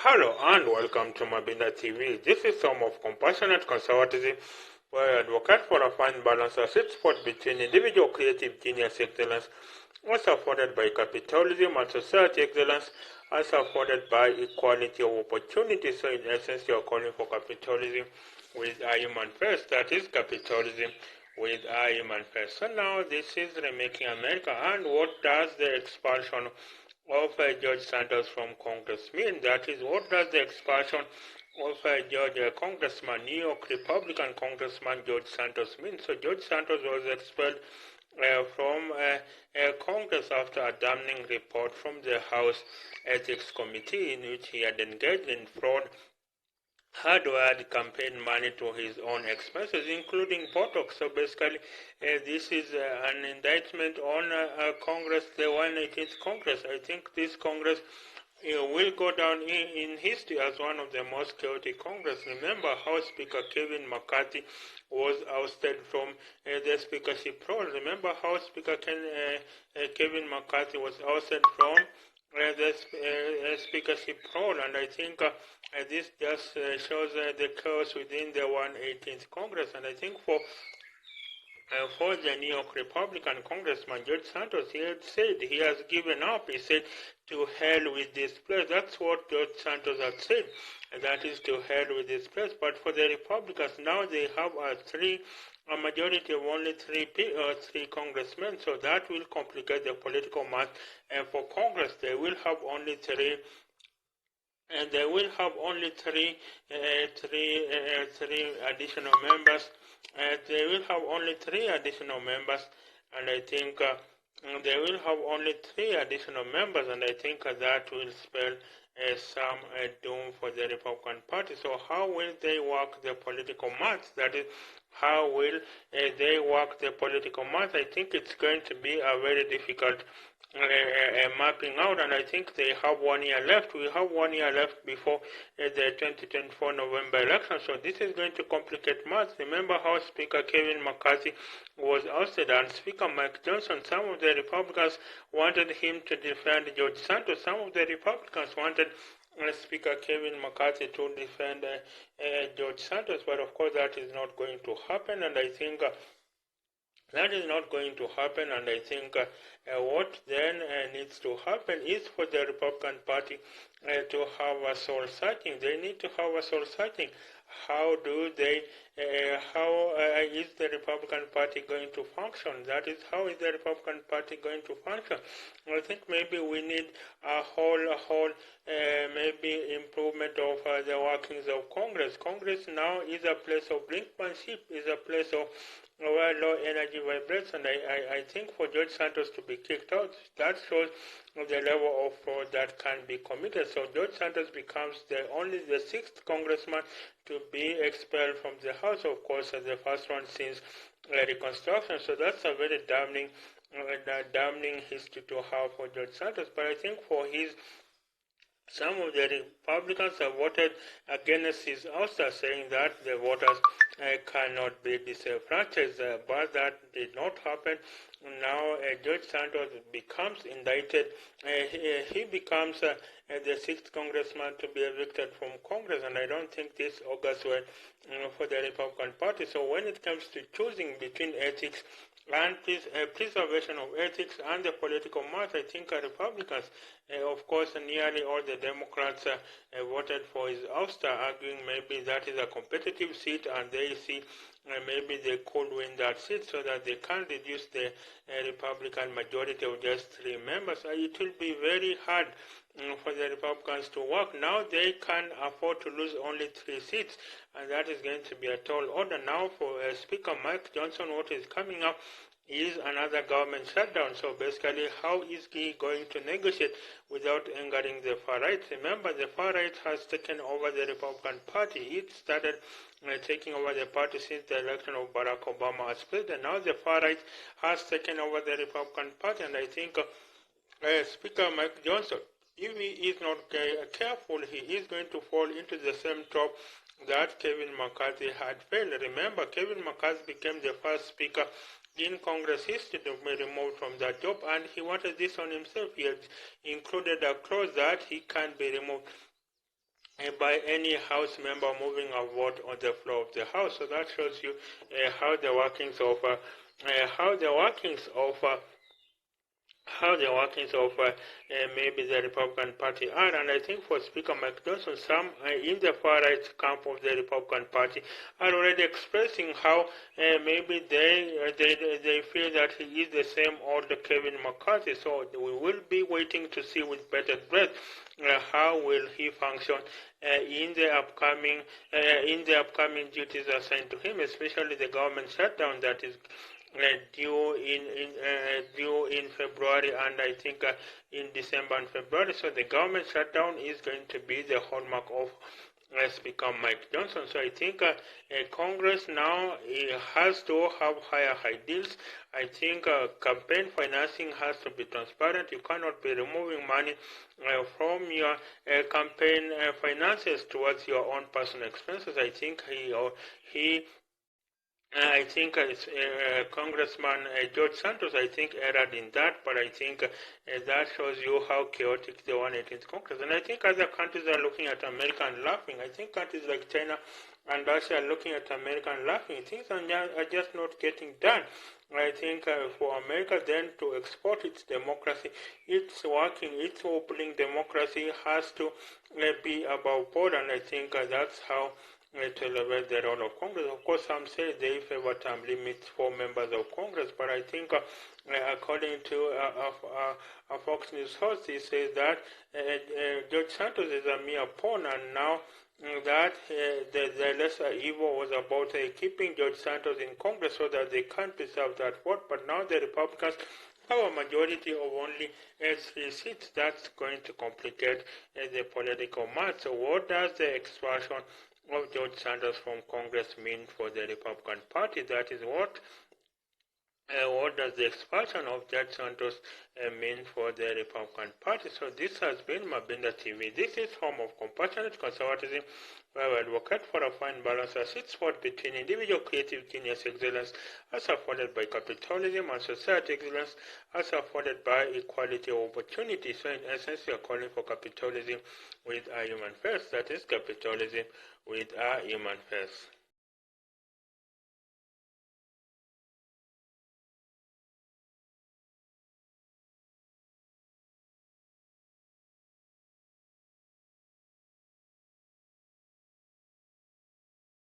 Hello and welcome to Mabinda TV. This is some of compassionate conservatism, where I advocate for a fine balance, a sweet spot between individual creative genius excellence, as afforded by capitalism, and society excellence, as afforded by equality of opportunity. So in essence, you are calling for capitalism with a human first. That is capitalism with a human first. So now this is remaking America. And what does the expulsion of George Santos from Congress mean? That is, what does the expulsion of New York Republican Congressman George Santos mean? So George Santos was expelled from Congress after a damning report from the House Ethics Committee in which he had engaged in fraud, hard-wired campaign money to his own expenses, including Botox. So basically, this is an indictment on Congress, the 118th Congress. I think this Congress will go down in history as one of the most chaotic Congress. Remember how Speaker Kevin McCarthy was ousted from the speakership role. Remember how Speaker Kevin McCarthy was ousted from the speakership role, and I think this just shows the chaos within the 118th Congress. And I think for the New York Republican Congressman George Santos, he had said he has given up. He said, "To hell with this place." That's what George Santos had said. And that is, to hell with this place. But for the Republicans, now they have a majority of only three congressmen. So that will complicate the political math. And for Congress, they will have only three. And they will have only three additional members. They will have only three additional members, and I think they will have only three additional members, and I think that will spell some doom for the Republican Party. So how will they work the political math? That is, how will they work the political math? I think it's going to be a very difficult mapping out, and I think they have 1 year left. We have 1 year left before the 2024 November election, so this is going to complicate maths. Remember how Speaker Kevin McCarthy was ousted, and Speaker Mike Johnson, some of the Republicans wanted him to defend George Santos. Some of the Republicans wanted Speaker Kevin McCarthy to defend George Santos, but of course that is not going to happen, and I think that is not going to happen. And I think what then needs to happen is for the Republican Party to have a soul searching. They need to have a soul searching. How is the Republican Party going to function? That is, how is the Republican Party going to function? I think maybe we need a whole maybe improvement of the workings of Congress. Congress now is a place of brinkmanship, is a place of where low energy vibrates, and I think for George Santos to be kicked out, that shows the level of fraud that can be committed. So George Santos becomes only the sixth congressman to be expelled from the House, of course, the first one since Reconstruction. So that's a very damning history to have for George Santos. But I think for some of the Republicans have voted against his ouster, saying that the voters cannot be disenfranchised, but that did not happen. Now George Santos becomes indicted. He becomes the sixth congressman to be evicted from Congress, and I don't think this augurs well for the Republican Party. So when it comes to choosing between ethics and preservation of ethics and the political math, I think Republicans, of course, nearly all the Democrats voted for his ouster, arguing maybe that is a competitive seat, and they see maybe they could win that seat so that they can reduce the Republican majority of just three members. It will be very hard for the Republicans to work. Now they can afford to lose only 3 seats, and that is going to be a tall order. Now for Speaker Mike Johnson, what is coming up is another government shutdown. So basically, how is he going to negotiate without angering the far right? Remember, the far right has taken over the Republican Party. It started taking over the party since the election of Barack Obama as president. Now the far right has taken over the Republican Party, and I think Speaker Mike Johnson, if he is not careful, he is going to fall into the same trap that Kevin McCarthy had failed. Remember, Kevin McCarthy became the first speaker in Congress history to be removed from that job, and he wanted this on himself. He had included a clause that he can be removed by any House member moving a vote on the floor of the House. So that shows you how the workings of maybe the Republican Party are. And I think for Speaker Mike Johnson, some in the far right camp of the Republican Party are already expressing how maybe they feel that he is the same old Kevin McCarthy. So we will be waiting to see with bated breath how will he function in the upcoming duties assigned to him, especially the government shutdown that is due in February, and I think in December and February. So the government shutdown is going to be the hallmark of Speaker Mike Johnson. So I think Congress now has to have higher ideals. I think campaign financing has to be transparent. You cannot be removing money from your campaign finances towards your own personal expenses. I think Congressman George Santos, I think, erred in that, but I think that shows you how chaotic the 118th Congress. And I think other countries are looking at America and laughing. I think countries like China and Russia are looking at America and laughing. Things are just not getting done. I think for America then to export its democracy, its working, its opening democracy has to be above board, and I think that's how to elevate the role of Congress. Of course, some say they favor term limits for members of Congress, but I think according to a Fox News host, he says that George Santos is a mere pawn, and now that the lesser evil was about keeping George Santos in Congress so that they can't preserve that vote, but now the Republicans have a majority of only 3 seats. That's going to complicate the political math. So what does the expulsion of George Santos from Congress mean for the Republican Party? That is what does the expulsion of Judge Santos mean for the Republican Party? So this has been Mabinda TV. This is home of compassionate conservatism, where we advocate for a fine balance, a sweet spot between individual creative genius excellence as afforded by capitalism and society excellence as afforded by equality of opportunity. So in essence, we are calling for capitalism with a human face. That is capitalism with a human face.